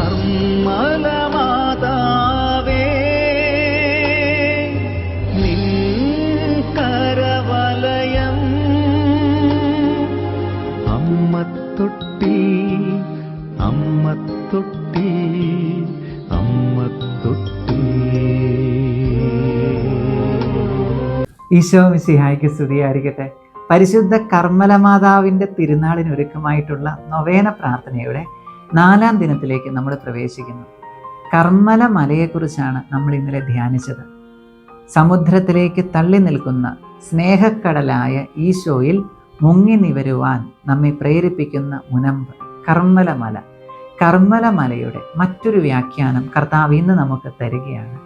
കർമ്മലമാതാവേ, നിൻ കരവലയം അമ്മത്തൊട്ടി അമ്മത്തൊട്ടി അമ്മത്തൊട്ടി. ഈശോ മിശിഹായ്ക്ക് സ്തുതിയായിരിക്കട്ടെ. പരിശുദ്ധ കർമ്മലമാതാവിൻ്റെ തിരുനാളിനൊരുക്കമായിട്ടുള്ള നൊവേന പ്രാർത്ഥനയുടെ 4-ാം ദിനത്തിലേക്ക് നമ്മൾ പ്രവേശിക്കുന്നു. കർമ്മല മലയെക്കുറിച്ചാണ് നമ്മൾ ഇന്നലെ ധ്യാനിച്ചത്. സമുദ്രത്തിലേക്ക് തള്ളി നിൽക്കുന്ന സ്നേഹക്കടലായ ഈശോയിൽ മുങ്ങി നിവരുവാൻ നമ്മെ പ്രേരിപ്പിക്കുന്ന മുനമ്പ് കർമ്മലമല. കർമ്മലമലയുടെ മറ്റൊരു വ്യാഖ്യാനം കർത്താവ് ഇന്ന് നമുക്ക് തരികയാണ്.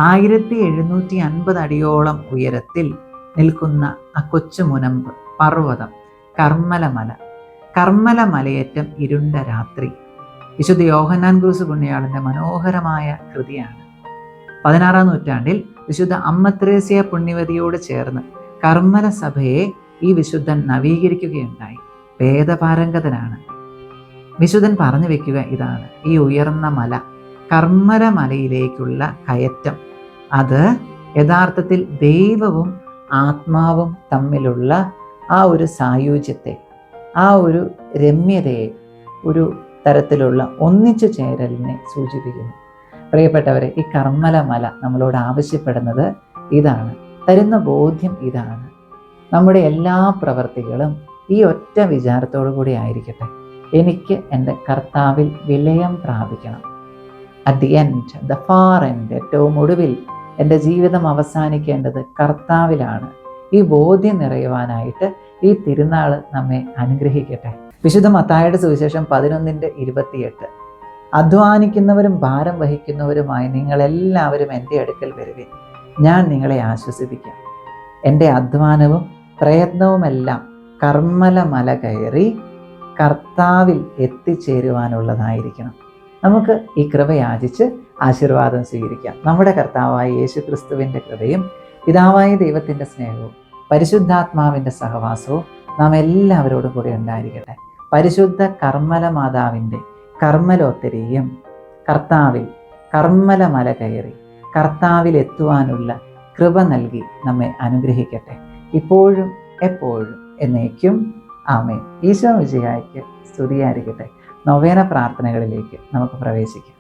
1750 അടിയോളം ഉയരത്തിൽ നിൽക്കുന്ന ആ കൊച്ചു മുനമ്പ് പർവ്വതം കർമ്മലമല. കർമ്മലമലയേറ്റം ഇരുണ്ട രാത്രി വിശുദ്ധ യോഹന്നാൻ ക്രൂസ് പുണ്യാളന്റെ മനോഹരമായ കൃതിയാണ്. 16-ാം നൂറ്റാണ്ടിൽ വിശുദ്ധ അമ്മ ത്രേസ്യ പുണ്യവതിയോട് ചേർന്ന് കർമ്മല സഭയെ ഈ വിശുദ്ധൻ നവീകരിക്കുകയുണ്ടായി. വേദപാരംഗതനാണ്. വിശുദ്ധൻ പറഞ്ഞു വെക്കുക ഇതാണ്: ഈ ഉയർന്ന മല, കർമ്മല മലയിലേക്കുള്ള കയറ്റം, അത് യഥാർത്ഥത്തിൽ ദൈവവും ആത്മാവും തമ്മിലുള്ള ആ ഒരു സായുജ്യത്തെ, ആ ഒരു രമ്യതയെ, ഒരു തരത്തിലുള്ള ഒന്നിച്ചു ചേരലിനെ സൂചിപ്പിക്കുന്നു. പ്രിയപ്പെട്ടവരെ, ഈ കർമ്മല മല നമ്മളോട് ആവശ്യപ്പെടുന്നത് ഇതാണ്, തരുന്ന ബോധ്യം ഇതാണ്: നമ്മുടെ എല്ലാ പ്രവർത്തികളും ഈ ഒറ്റ വിചാരത്തോടു കൂടി ആയിരിക്കട്ടെ. എനിക്ക് എൻ്റെ കർത്താവിൽ വിലയം പ്രാപിക്കണം. At the end, the far end, ഏറ്റവും ഒടുവിൽ എൻ്റെ ജീവിതം അവസാനിക്കേണ്ടത് കർത്താവിലാണ്. ഈ ബോധ്യം നിറയുവാനായിട്ട് ഈ തിരുനാൾ നമ്മെ അനുഗ്രഹിക്കട്ടെ. വിശുദ്ധ മത്തായിയുടെ സുവിശേഷം 11:28, അധ്വാനിക്കുന്നവരും ഭാരം വഹിക്കുന്നവരുമായി നിങ്ങളെല്ലാവരും എൻ്റെ അടുക്കൽ വരുവിൻ, ഞാൻ നിങ്ങളെ ആശ്വസിപ്പിക്കാം. എൻ്റെ അധ്വാനവും പ്രയത്നവുമെല്ലാം കർമ്മല മല കയറി കർത്താവിൽ എത്തിച്ചേരുവാനുള്ളതായിരിക്കണം. നമുക്ക് ഈ കൃപ യാചിച്ച് ആശീർവാദം സ്വീകരിക്കാം. നമ്മുടെ കർത്താവായ യേശു ക്രിസ്തുവിൻ്റെ കൃപയും പിതാവായ ദൈവത്തിൻ്റെ സ്നേഹവും പരിശുദ്ധാത്മാവിൻ്റെ സഹവാസവും നാം എല്ലാവരോടും കൂടി ഉണ്ടായിരിക്കട്ടെ. പരിശുദ്ധ കർമ്മല മാതാവിൻ്റെ കർമ്മലോത്തരിയും കർത്താവിൽ കർമ്മല മല കയറി കർത്താവിൽ എത്തുവാനുള്ള കൃപ നൽകി നമ്മെ അനുഗ്രഹിക്കട്ടെ, ഇപ്പോഴും എപ്പോഴും എന്നേക്കും. ആമേൻ. ഈശോ മിശിഹായ്ക്ക് സ്തുതിയായിരിക്കട്ടെ. നൊവേന പ്രാർത്ഥനകളിലേക്ക് നമുക്ക് പ്രവേശിക്കാം.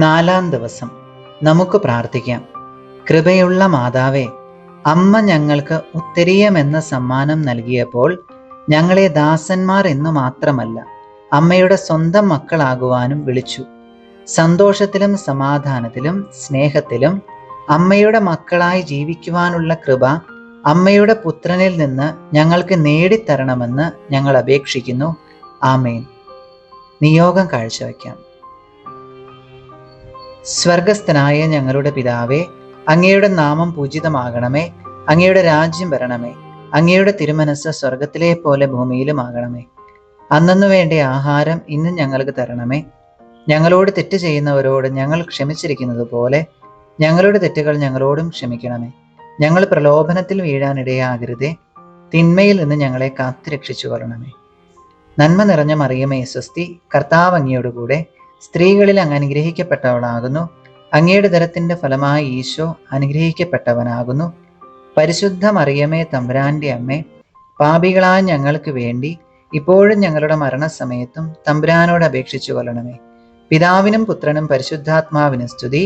4-ാം ദിവസം നമുക്ക് പ്രാർത്ഥിക്കാം. കൃപയുള്ള മാതാവേ, അമ്മ ഞങ്ങൾക്ക് ഉത്തരീയമെന്ന സമ്മാനം നൽകിയപ്പോൾ ഞങ്ങളെ ദാസന്മാർ എന്നു മാത്രമല്ല അമ്മയുടെ സ്വന്തം മക്കളാകുവാനും വിളിച്ചു. സന്തോഷത്തിലും സമാധാനത്തിലും സ്നേഹത്തിലും അമ്മയുടെ മക്കളായി ജീവിക്കുവാനുള്ള കൃപ അമ്മയുടെ പുത്രനിൽ നിന്ന് ഞങ്ങൾക്ക് നേടിത്തരണമെന്ന് ഞങ്ങൾ അപേക്ഷിക്കുന്നു. ആമേൻ. നിയോഗം കാഴ്ചവെക്കാം. സ്വർഗസ്ഥനായ ഞങ്ങളുടെ പിതാവേ, അങ്ങയുടെ നാമം പൂജിതമാകണമേ. അങ്ങയുടെ രാജ്യം വരണമേ. അങ്ങയുടെ തിരുമനസ് സ്വർഗത്തിലെ പോലെ ഭൂമിയിലുമാകണമേ. അന്നന്നു വേണ്ട ആഹാരം ഇന്ന് ഞങ്ങൾക്ക് തരണമേ. ഞങ്ങളോട് തെറ്റ് ചെയ്യുന്നവരോട് ഞങ്ങൾ ക്ഷമിച്ചിരിക്കുന്നത് പോലെ ഞങ്ങളുടെ തെറ്റുകൾ ഞങ്ങളോടും ക്ഷമിക്കണമേ. ഞങ്ങൾ പ്രലോഭനത്തിൽ വീഴാനിടയാകരുതേ, തിന്മയിൽ നിന്ന് ഞങ്ങളെ കാത്തുരക്ഷിച്ചു കൊള്ളണമേ. നന്മ നിറഞ്ഞ മറിയമേ സ്വസ്തി, കർത്താവ് അങ്ങയോട് കൂടെ സ്ത്രീകളിൽ അങ്ങ് അനുഗ്രഹിക്കപ്പെട്ടവളാകുന്നു. അങ്ങയുടെ ദരത്തിന്റെ ഫലമായി ഈശോ അനുഗ്രഹിക്കപ്പെട്ടവനാകുന്നു. പരിശുദ്ധ മറിയമേ തമ്പുരാന്റെ അമ്മേ, പാപികളായ ഞങ്ങൾക്ക് വേണ്ടി ഇപ്പോഴും ഞങ്ങളുടെ മരണസമയത്തും തമ്പുരാനോട് അപേക്ഷിച്ചു കൊള്ളണമേ. പിതാവിനും പുത്രനും പരിശുദ്ധാത്മാവിനും സ്തുതി,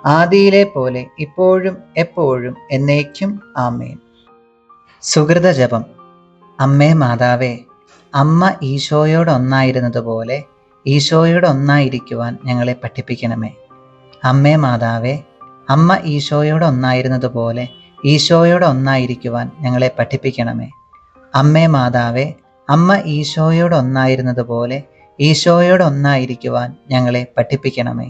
ആദിയിലെ പോലെ ഇപ്പോഴും എപ്പോഴും എന്നേക്കും. ആമേൻ. സുഹൃത ജപം. അമ്മേ മാതാവേ, അമ്മ ഈശോയോടൊന്നായിരുന്നതുപോലെ ഈശോയോടൊന്നായിരിക്കുവാൻ ഞങ്ങളെ പഠിപ്പിക്കണമേ. അമ്മേ മാതാവേ, അമ്മ ഈശോയോടൊന്നായിരുന്നതുപോലെ ഈശോയോടൊന്നായിരിക്കുവാൻ ഞങ്ങളെ പഠിപ്പിക്കണമേ. അമ്മേ മാതാവേ, അമ്മ ഈശോയോടൊന്നായിരുന്നതുപോലെ ഈശോയോടൊന്നായിരിക്കുവാൻ ഞങ്ങളെ പഠിപ്പിക്കണമേ.